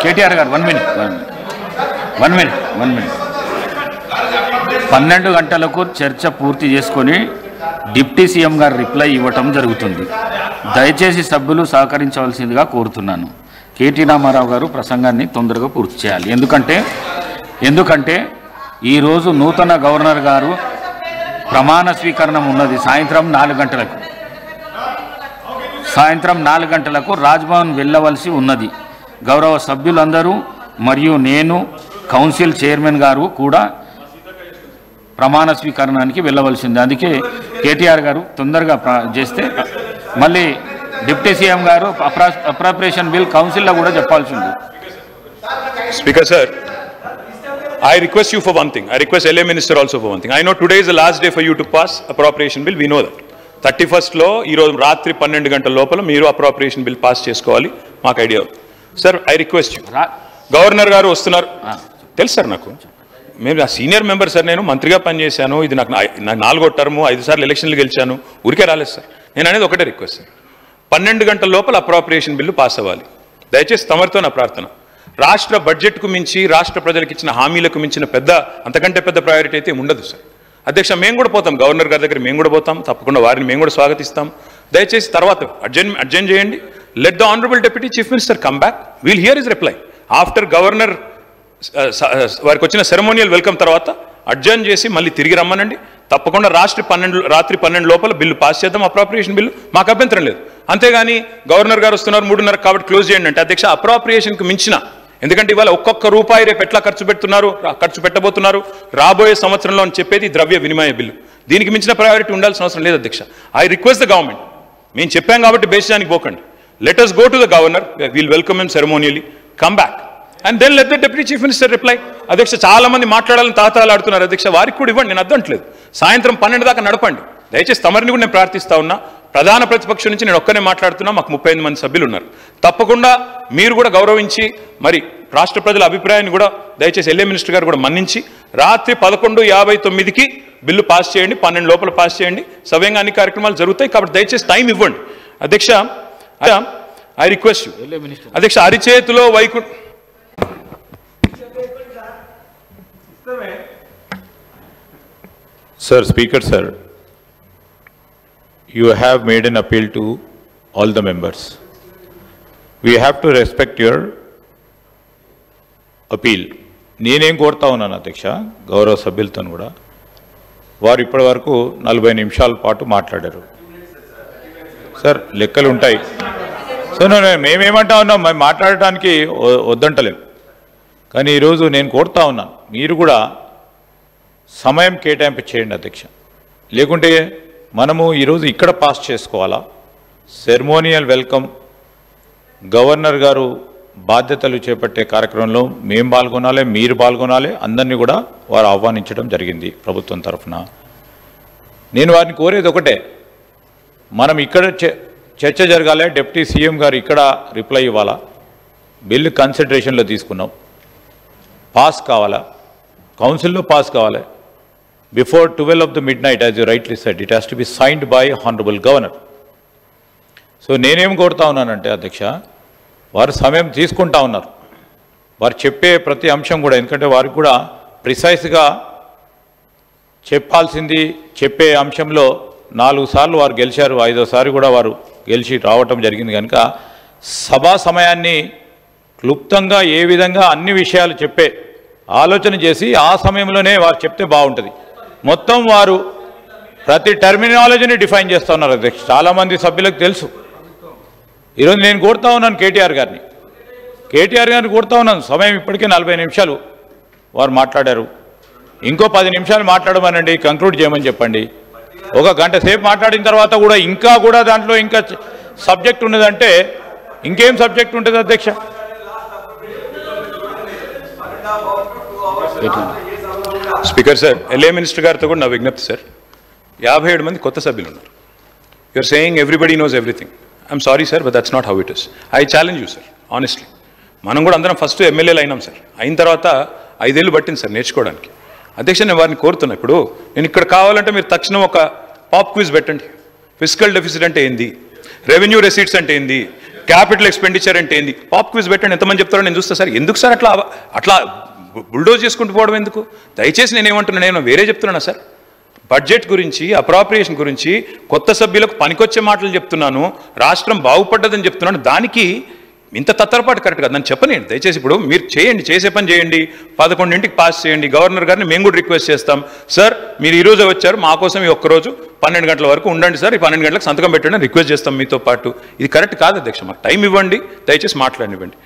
కేటీఆర్ గారు 1 మినిట్ 12 గంటలకు చర్చ పూర్తి చేసుకొని డిప్యూటీ సీఎం గారు రిప్లై ఇవ్వటం జరుగుతుంది. దయచేసి సభ్యులు సహకరించవలసిందిగా కోరుతున్నాను. కేటీ రామారావు గారు ప్రసంగాన్ని తొందరగా పూర్తి చేయాలి. ఎందుకంటే ఈరోజు నూతన గవర్నర్ గారు ప్రమాణ స్వీకరణ ఉన్నది సాయంత్రం 4 గంటలకు రాజ్భవన్ వెళ్ళవలసి ఉన్నది. గౌరవ సభ్యులందరూ మరియు నేను కౌన్సిల్ చైర్మన్ గారు కూడా ప్రమాణ స్వీకరణానికి వెళ్ళవలసింది. అందుకే కేటీఆర్ గారు తొందరగా చేస్తే మళ్ళీ డిప్యూటీ సీఎం గారు అప్రాప్రియేషన్ బిల్ కౌన్సిల్లో కూడా చెప్పాల్సి ఉంది. Speaker sir, I request you for one thing. I request LA Minister also for one thing. I know today is the last day for you to pass appropriation bill. We know that. 31st లో ఈరోజు రాత్రి 12 గంటల లోపల మీరు appropriation bill pass చేసుకోవాలి. మాకు idea sir. I request you, governor గారు వస్తున్నారు తెలుసు సార్. నాకు మేము నా సీనియర్ మెంబర్ సార్. నేను మంత్రిగా పనిచేశాను. ఇది నాకు 4వ టర్ము, 5 సార్లు ఎలక్షన్లు గెలిచాను. ఊరికే రాలేదు సార్. నేను అనేది ఒకటే రిక్వెస్ట్ సార్, 12 గంటల లోపల అప్రోప్రియేషన్ బిల్లు పాస్ అవ్వాలి. దయచేసి తమరితో నా ప్రార్థన. రాష్ట్ర బడ్జెట్కు మించి రాష్ట్ర ప్రజలకు ఇచ్చిన హామీలకు మించిన అంతకంటే పెద్ద ప్రయారిటీ అయితే ఉండదు సార్. అధ్యక్ష, మేము కూడా పోతాం గవర్నర్ గారి దగ్గర, మేము కూడా పోతాం. తప్పకుండా వారిని మేము కూడా స్వాగతిస్తాం. దయచేసి తర్వాత అడ్జెంట్ చేయండి. Let the honourable deputy chief minister come back. We'll hear his reply after governor వారికి వచ్చిన సెరమోనియల్ వెల్కమ్ తర్వాత అడ్జెంట్ చేసి మళ్ళీ తిరిగి రమ్మనండి. తప్పకుండా రాత్రి 12 లోపల బిల్లు పాస్ చేద్దాం, అప్రోప్రియేషన్ బిల్లు. మాకు అభ్యంతరం లేదు. అంతేగాని గవర్నర్ గారు వస్తున్నారు 3:30 కాబట్టి క్లోజ్ చేయండి అంటే అధ్యక్ష, అప్రోప్రియేషన్కి మించిన, ఎందుకంటే ఇవాళ ఒక్కొక్క రూపాయి రేపు ఎట్లా ఖర్చు పెట్టబోతున్నారు రాబోయే సంవత్సరంలో అని చెప్పేది ద్రవ్య వినిమయ బిల్లు. దీనికి మించిన ప్రయారిటీ ఉండాల్సిన అవసరం లేదు అధ్యక్ష. ఐ రిక్వెస్ట్ ద గవర్నమెంట్, మేము చెప్పాం కాబట్టి బేసిదానికి పోకండి. Let us go to the governor, we'll welcome him ceremonially, come back and then let the deputy chief minister reply. అధ్యక్ష, చాలా మంది మాట్లాడాలని తాతాలాడుతున్నారు అధ్యక్ష, వారికి కూడా ఇవ్వండి. నేను అర్థంట్లేదు, సాయంత్రం 12 దాకా నడపండి. దయచేసి తమరిని కూడా నేను ప్రార్థిస్తా ఉన్నా. ప్రధాన ప్రతిపక్షం నుంచి నేను ఒక్కనే మాట్లాడుతున్నా, మాకు 35 మంది సభ్యులు ఉన్నారు. తప్పకుండా మీరు కూడా గౌరవించి మరి రాష్ట్ర ప్రజల అభిప్రాయాన్ని కూడా దయచేసి ఎల్ఏ మినిస్టర్ గారు కూడా మన్నించి రాత్రి 11:59కి బిల్లు పాస్ చేయండి. 12 లోపల పాస్ చేయండి. సవ్యంగా అన్ని కార్యక్రమాలు జరుగుతాయి కాబట్టి దయచేసి టైం ఇవ్వండి అధ్యక్ష. ఐ రిక్వెస్ట్ యూ అధ్యక్ష. అరిచేతిలో Vaikuntha Sir, Speaker Sir, you have made an appeal to all the members. We have to respect your appeal. నేనేం కోరుతా ఉన్నాను అధ్యక్ష, గౌరవ సభ్యులతో కూడా వారు ఇప్పటి వరకు 40 నిమిషాల పాటు మాట్లాడారు. సార్ లెక్కలు ఉంటాయి సార్. మేమేమంటా ఉన్నాం, మేము మాట్లాడటానికి వద్దంటలేం. కానీ ఈరోజు నేను కోరుతా ఉన్నాను, మీరు కూడా సమయం కేటాయింపు చేయండి అధ్యక్ష. లేకుంటే మనము ఈరోజు ఇక్కడ పాస్ చేసుకోవాలా? సెరమోనియల్ వెల్కమ్ గవర్నర్ గారు బాధ్యతలు చేపట్టే కార్యక్రమంలో మేము పాల్గొనాలి, మీరు పాల్గొనాలి. అందరినీ కూడా వారు ఆహ్వానించడం జరిగింది ప్రభుత్వం తరఫున. నేను వారిని కోరేది ఒకటే, మనం ఇక్కడ చర్చ జరగాలి. డిప్యూటీ సీఎం గారు ఇక్కడ రిప్లై ఇవ్వాలా. బిల్లు కన్సిడరేషన్లో తీసుకున్నాం, పాస్ కావాలా, కౌన్సిల్లో పాస్ కావాలి. Before 12 of the midnight, as you rightly said, it has to be signed by Honorable Governor. So నేనేం కోరుతా ఉన్నానంటే అధ్యక్ష, వారు సమయం తీసుకుంటా ఉన్నారు. వారు చెప్పే ప్రతి అంశం కూడా, ఎందుకంటే వారికి కూడా ప్రిసైజ్గా చెప్పాల్సింది చెప్పే అంశంలో 4 సార్లు వారు గెలిచారు, 5వసారి కూడా వారు గెలిచి రావటం జరిగింది. కనుక సభా సమయాన్ని క్లుప్తంగా ఏ విధంగా అన్ని విషయాలు చెప్పే ఆలోచన చేసి ఆ సమయంలోనే వారు చెప్తే బాగుంటుంది. మొత్తం వారు ప్రతి టర్మినాలజీని డిఫైన్ చేస్తూ ఉన్నారు అధ్యక్ష. చాలామంది సభ్యులకు తెలుసు. ఈరోజు నేను కోరుతా ఉన్నాను కేటీఆర్ గారిని కోరుతా ఉన్నాను. సమయం ఇప్పటికే 40 నిమిషాలు వారు మాట్లాడారు. ఇంకో 10 నిమిషాలు మాట్లాడమనండి, కంక్లూడ్ చేయమని చెప్పండి. 1 గంట సేపు మాట్లాడిన తర్వాత కూడా ఇంకా దాంట్లో ఇంకా సబ్జెక్ట్ ఉన్నదంటే ఇంకేం సబ్జెక్ట్ ఉంటుంది అధ్యక్ష? స్పీకర్ సార్, ఎల్ఏ మినిస్టర్ గారితో కూడా నా విజ్ఞప్తి సార్. 57 మంది కొత్త సభ్యులు ఉన్నారు. You're saying everybody knows everything. I'm sorry sir, but that's not how it is. I challenge you sir, honestly. మనం కూడా అందరం ఫస్ట్ ఎమ్మెల్యేలు అయినాం సార్. అయిన తర్వాత 5 ఏళ్ళు పట్టింది సార్ నేర్చుకోవడానికి. అధ్యక్ష, నేను వారిని కోరుతున్నా, ఇప్పుడు నేను ఇక్కడ కావాలంటే మీరు తక్షణం ఒక పాప్ క్విజ్ పెట్టండి. ఫిజికల్ డెఫిసిట్ అంటే ఏంది, రెవెన్యూ రెసీట్స్ అంటే ఏంది, క్యాపిటల్ ఎక్స్పెండిచర్ అంటే ఏంది? పాప్ క్విజ్ పెట్టండి, ఎంతమంది చెప్తారో నేను చూస్తా సార్. ఎందుకు సార్ అట్లా బుల్డోజ్ చేసుకుంటూ పోవడం ఎందుకు? దయచేసి నేనేమంటున్నాను, నేను వేరే చెప్తున్నానా సార్? బడ్జెట్ గురించి, అప్రాప్రియేషన్ గురించి కొత్త సభ్యులకు పనికొచ్చే మాటలు చెప్తున్నాను, రాష్ట్రం బాగుపడ్డదని చెప్తున్నాను. దానికి ఇంత తత్తరపాటు కరెక్ట్ కాదు. నన్ను చెప్పనండి దయచేసి. ఇప్పుడు మీరు చేయండి, చేసే పని చేయండి, 11ంటికి పాస్ చేయండి. గవర్నర్ గారిని మేము కూడా రిక్వెస్ట్ చేస్తాం, సార్ మీరు ఈ రోజే వచ్చారు, మా కోసం ఈ ఒక్కరోజు 12 గంటల వరకు ఉండండి సార్, ఈ 12 గంటలకు సంతకం పెట్టండి రిక్వెస్ట్ చేస్తాం మీతో పాటు. ఇది కరెక్ట్ కాదు అధ్యక్ష, మాకు టైం ఇవ్వండి, దయచేసి మాట్లాడినివ్వండి.